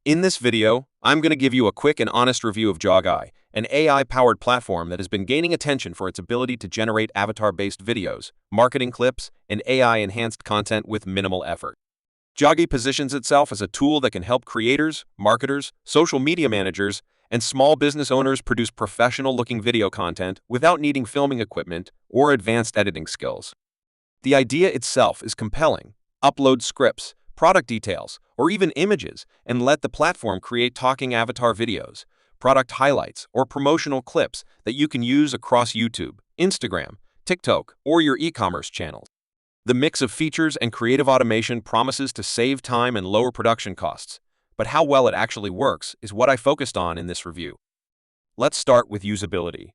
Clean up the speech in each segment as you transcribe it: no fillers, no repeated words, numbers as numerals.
In this video, I'm going to give you a quick and honest review of Jogg AI, an AI-powered platform that has been gaining attention for its ability to generate avatar-based videos, marketing clips, and AI-enhanced content with minimal effort. Jogg AI positions itself as a tool that can help creators, marketers, social media managers, and small business owners produce professional-looking video content without needing filming equipment or advanced editing skills. The idea itself is compelling. Upload scripts, product details, or even images, and let the platform create talking avatar videos, product highlights, or promotional clips that you can use across YouTube, Instagram, TikTok, or your e-commerce channels. The mix of features and creative automation promises to save time and lower production costs, but how well it actually works is what I focused on in this review. Let's start with usability.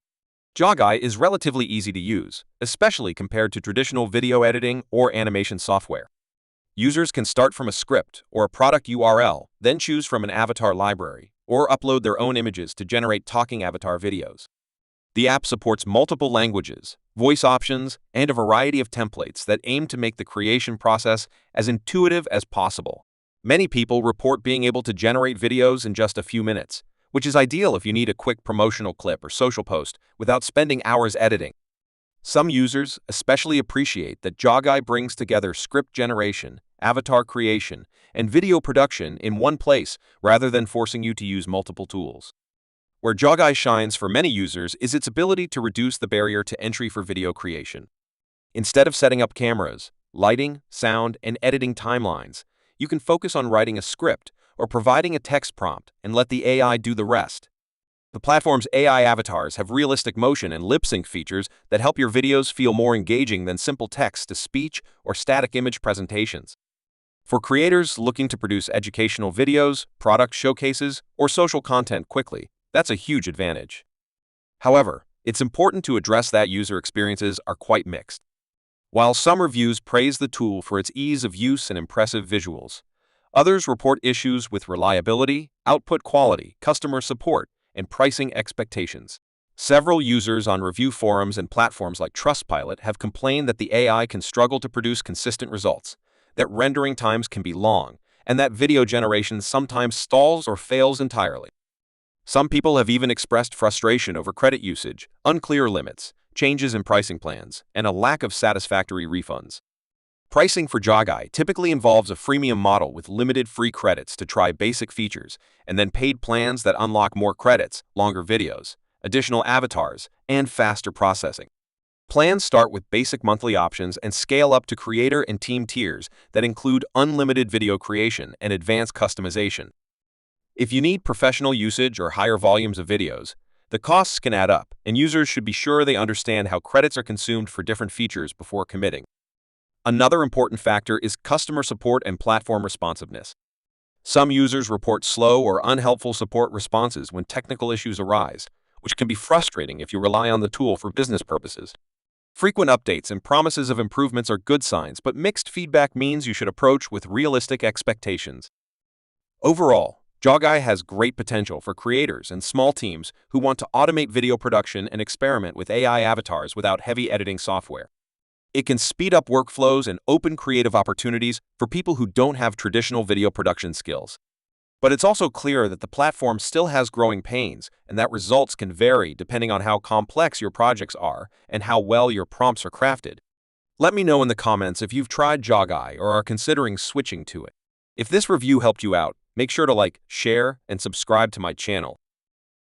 Jogg AI is relatively easy to use, especially compared to traditional video editing or animation software. Users can start from a script or a product URL, then choose from an avatar library, or upload their own images to generate talking avatar videos. The app supports multiple languages, voice options, and a variety of templates that aim to make the creation process as intuitive as possible. Many people report being able to generate videos in just a few minutes, which is ideal if you need a quick promotional clip or social post without spending hours editing. Some users especially appreciate that Jogg AI brings together script generation, avatar creation, and video production in one place rather than forcing you to use multiple tools. Where Jogg AI shines for many users is its ability to reduce the barrier to entry for video creation. Instead of setting up cameras, lighting, sound, and editing timelines, you can focus on writing a script or providing a text prompt and let the AI do the rest. The platform's AI avatars have realistic motion and lip-sync features that help your videos feel more engaging than simple text-to-speech or static image presentations. For creators looking to produce educational videos, product showcases, or social content quickly, that's a huge advantage. However, it's important to address that user experiences are quite mixed. While some reviews praise the tool for its ease of use and impressive visuals, others report issues with reliability, output quality, customer support, and pricing expectations. Several users on review forums and platforms like Trustpilot have complained that the AI can struggle to produce consistent results, that rendering times can be long, and that video generation sometimes stalls or fails entirely. Some people have even expressed frustration over credit usage, unclear limits, changes in pricing plans, and a lack of satisfactory refunds. Pricing for Jogg AI typically involves a freemium model with limited free credits to try basic features, and then paid plans that unlock more credits, longer videos, additional avatars, and faster processing. Plans start with basic monthly options and scale up to creator and team tiers that include unlimited video creation and advanced customization. If you need professional usage or higher volumes of videos, the costs can add up, and users should be sure they understand how credits are consumed for different features before committing. Another important factor is customer support and platform responsiveness. Some users report slow or unhelpful support responses when technical issues arise, which can be frustrating if you rely on the tool for business purposes. Frequent updates and promises of improvements are good signs, but mixed feedback means you should approach with realistic expectations. Overall, Jogg AI has great potential for creators and small teams who want to automate video production and experiment with AI avatars without heavy editing software. It can speed up workflows and open creative opportunities for people who don't have traditional video production skills. But it's also clear that the platform still has growing pains, and that results can vary depending on how complex your projects are and how well your prompts are crafted. Let me know in the comments if you've tried Jogg AI or are considering switching to it. If this review helped you out, make sure to like, share, and subscribe to my channel.